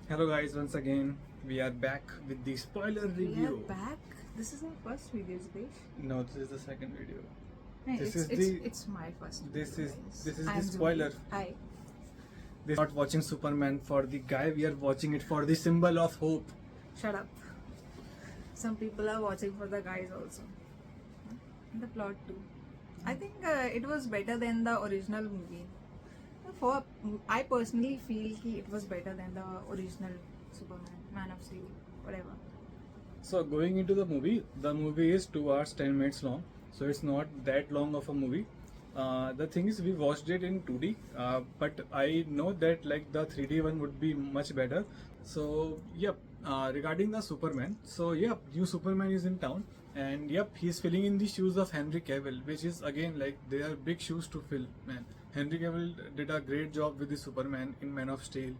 Hello guys, once again we are back with the spoiler We are review. back. This is our first video, Dipesh. No, this is the second video. No, This it's, is it's, the it's my first this video, is guys. this is I the am spoiler. Zoe. Hi. This is not watching Superman for the guy. We are watching it for the symbol of hope. Shut up. Some people are watching for the guys also. And the plot too. I think it was better than the original movie. I personally feel it was better than the original Superman, Man of Steel, whatever. So going into the movie is 2 hours 10 minutes long. So it's not that long of a movie. The thing is, we watched it in 2D, but I know that like the 3D one would be much better. So yep, regarding the Superman, so yep, new Superman is in town, and yep, he's filling in the shoes of Henry Cavill, which is again like they are big shoes to fill, man. Henry Cavill did a great job with the Superman in Man of Steel,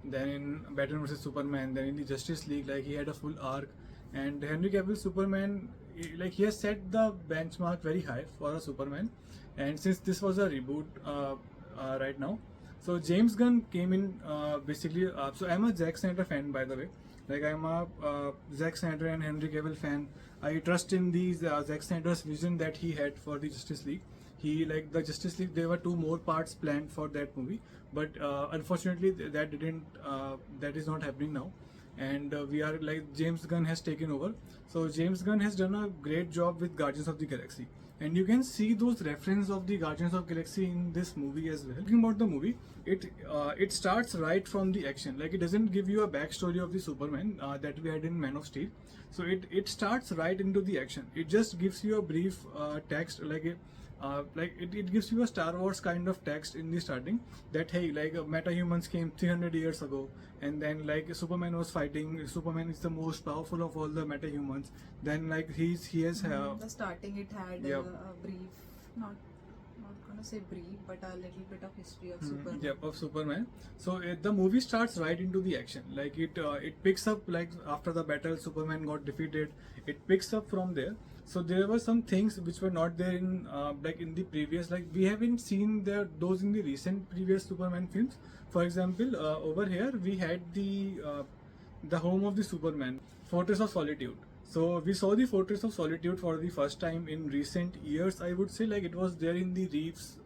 then in Batman vs Superman, then in the Justice League, like he had a full arc, and Henry Cavill Superman, like he has set the benchmark very high for a Superman, and since this was a reboot right now, so James Gunn came in basically. So I'm a Zack Snyder fan, by the way. Like I'm a Zack Snyder and Henry Cavill fan. I trust in the Zack Snyder's vision that he had for the Justice League. He like the Justice League. There were 2 more parts planned for that movie, but unfortunately that didn't. That is not happening now, and we are like James Gunn has taken over. So James Gunn has done a great job with Guardians of the Galaxy, and you can see those reference of the Guardians of Galaxy in this movie as well. Talking about the movie, it starts right from the action. Like it doesn't give you a backstory of the Superman that we had in Man of Steel. So it starts right into the action. It just gives you a brief text it gives you a Star Wars kind of text in the starting that hey, like metahumans came 300 years ago, and then like Superman was fighting. Superman is the most powerful of all the metahumans. Then like he has The starting it had Yep. a brief, not gonna say brief, but a little bit of history of Superman. Yep, of Superman. So the movie starts right into the action. Like it picks up like after the battle, Superman got defeated. It picks up from there. So there were some things which were not there in like in the previous. Like we haven't seen those in the recent previous Superman films. For example, over here we had the home of the Superman, Fortress of Solitude. So we saw the Fortress of Solitude for the first time in recent years. I would say like it was there in the Reeves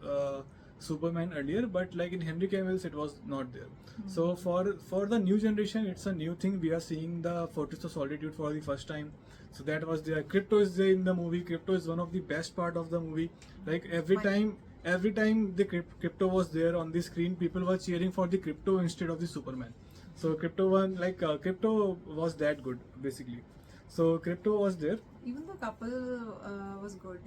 Superman earlier, but like in Henry Cavill's it was not there. So for the new generation, it's a new thing. We are seeing the Fortress of Solitude for the first time. So that was there. Crypto is there in the movie. Crypto is one of the best part of the movie. Like every time the crypto was there on the screen, people were cheering for the crypto instead of the Superman. So crypto was that good basically. So crypto was there. Even the couple was good.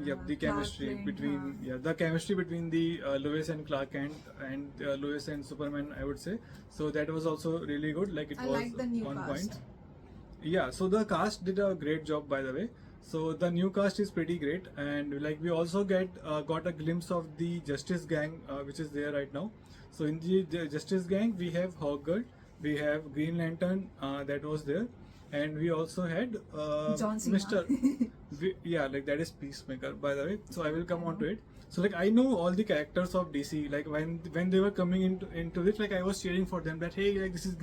Yep, the Clark chemistry Kent, between the chemistry between the Lois and Clark Kent and Lois and Superman, I would say. So that was also really good. Like it I was like the new on cast. point. Yeah, so the cast did a great job, by the way. So the new cast is pretty great, and like we also got a glimpse of the Justice Gang, which is there right now. So in the Justice Gang, we have Hawkgirl, we have Green Lantern, that was there, and we also had John Cena. Mr. Yeah, like that is Peacemaker, by the way. So I will come on to it. So like I know all the characters of DC. Like when they were coming into this, like I was cheering for them. That hey, like this is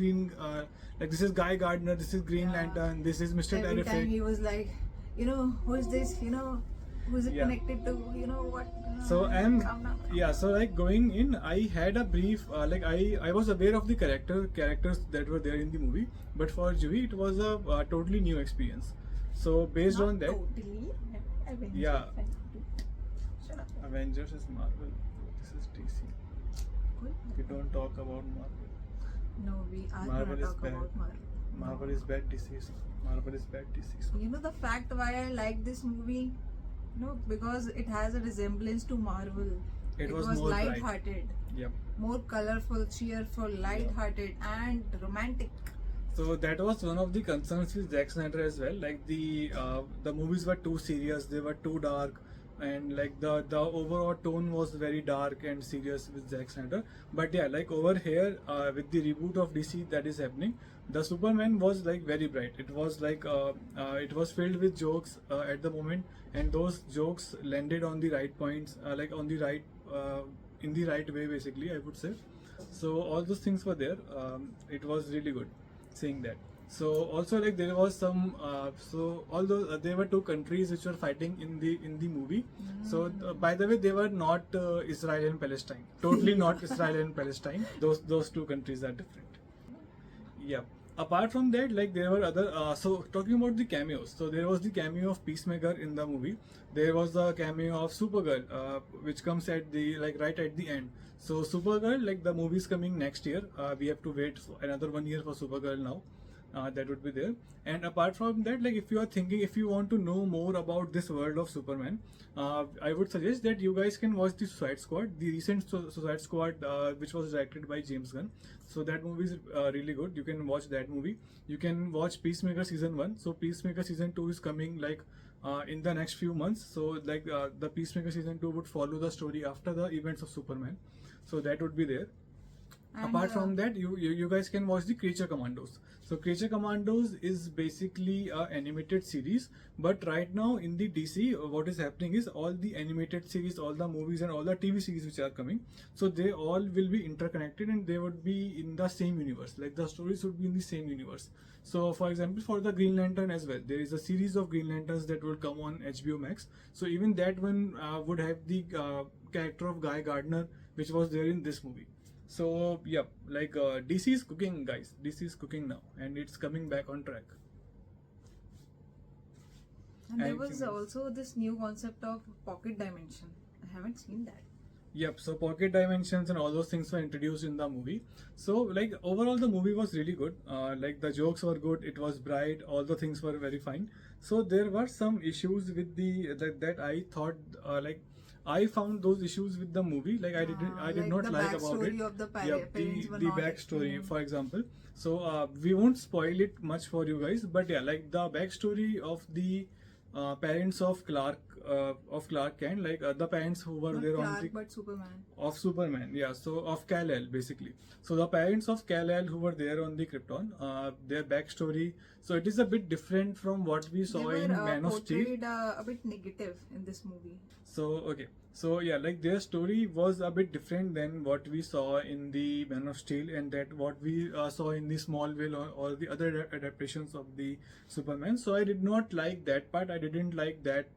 like this is Guy Gardner, this is Green Yeah. Lantern, this is Mr. Every time Terrific. he was like, who is this? Who is it Yeah. connected to? What? So Come now. yeah, so like going in, I had a brief like I was aware of the characters that were there in the movie, but for Jui it was a totally new experience. So based Not on that, totally. Avengers Yeah. fan too. Shut up. Avengers is Marvel. This is DC. Good. We don't talk about Marvel. No, we are Marvel gonna is talk bad. about Marvel. Marvel is bad DC. Marvel is bad DC. You know the fact why I like this movie? Because it has a resemblance to Marvel. It was more bright. light-hearted, Yep. more colorful, cheerful, light-hearted, and romantic. So that was one of the concerns with Zack Snyder as well. Like the movies were too serious, they were too dark, and like the overall tone was very dark and serious with Zack Snyder. But yeah, like over here with the reboot of DC that is happening, the Superman was like very bright. It was like it was filled with jokes at the moment, and those jokes landed on the right points, like on the right in the right way basically, I would say. So all those things were there. It was really good seeing that. So also like there was some so although there were two countries which were fighting in the movie. So by the way, they were not Israel and Palestine. Totally not Israel and Palestine. Those two countries are different. Yeah. Apart from that, like there were other. So talking about the cameos, so there was the cameo of Peacemaker in the movie. There was the cameo of Supergirl, which comes at the like right at the end. So Supergirl, like the movie is coming next year. We have to wait for another 1 year for Supergirl now. That would be there. And apart from that, like if you are thinking, if you want to know more about this world of Superman, I would suggest that you guys can watch the Suicide Squad, the recent Suicide Squad, which was directed by James Gunn. So that movie is really good. You can watch that movie. You can watch Peacemaker season 1. So Peacemaker season 2 is coming like in the next few months. So like the Peacemaker season 2 would follow the story after the events of Superman. So that would be there. And, Apart from that, you guys can watch the Creature Commandos. So Creature Commandos is basically a animated series, but right now in the DC, what is happening is all the animated series, all the movies and all the TV series which are coming, so they all will be interconnected and they would be in the same universe. Like the stories would be in the same universe. So for example, for the Green Lantern as well, there is a series of Green Lanterns that will come on HBO Max. So even that one would have the character of Guy Gardner, which was there in this movie. So yeah, like DC is cooking, guys. DC is cooking now, and it's coming back on track. And there Anything was else? also this new concept of pocket dimension. I haven't seen that. Yep. So pocket dimensions and all those things were introduced in the movie. So like overall, the movie was really good. Like the jokes were good. It was bright. All the things were very fine. So there were some issues with the that I thought like. I found those issues with the movie. Like I did like not the like about backstory it. of the Yep, parents were the not backstory, explained. for example. So we won't spoil it much for you guys, but yeah, like the backstory of the parents of Clark Kent, like the parents who were Not there on Clark, the but Superman. of Superman, yeah. So of Kal-El basically. So the parents of Kal-El who were there on the Krypton, their backstory. So it is a bit different from what we saw They in were Man of Steel. portrayed a bit negative in this movie. So okay, so yeah, like their story was a bit different than what we saw in the Man of Steel, and that what we saw in the Smallville or the other adaptations of the Superman. So I did not like that part. I didn't like that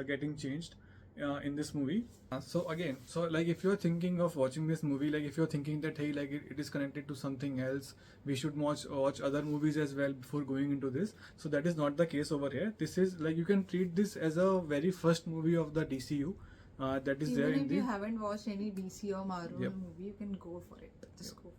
getting changed in this movie. So again, so like if you're thinking of watching this movie, like if you're thinking that hey, like it is connected to something else, we should watch other movies as well before going into this. So that is not the case over here. This is like you can treat this as a very first movie of the DCU. That is there Even in if the you haven't watched any DC or Marvel Yep. movie, you can go for it. Just go for it.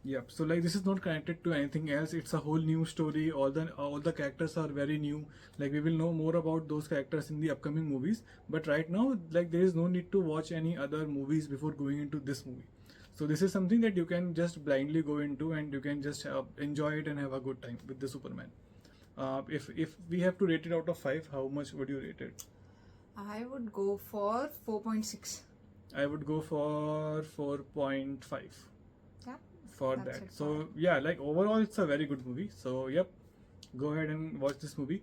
Yep. So like this is not connected to anything else. It's a whole new story. All the characters are very new. Like we will know more about those characters in the upcoming movies. But right now, like there is no need to watch any other movies before going into this movie. So this is something that you can just blindly go into and you can just enjoy it and have a good time with the Superman. If we have to rate it out of 5, how much would you rate it? I would go for 4.6. I would go for 4.5. Yeah. For That's that. it So for yeah, like overall it's a very good movie. So yep, go ahead and watch this movie.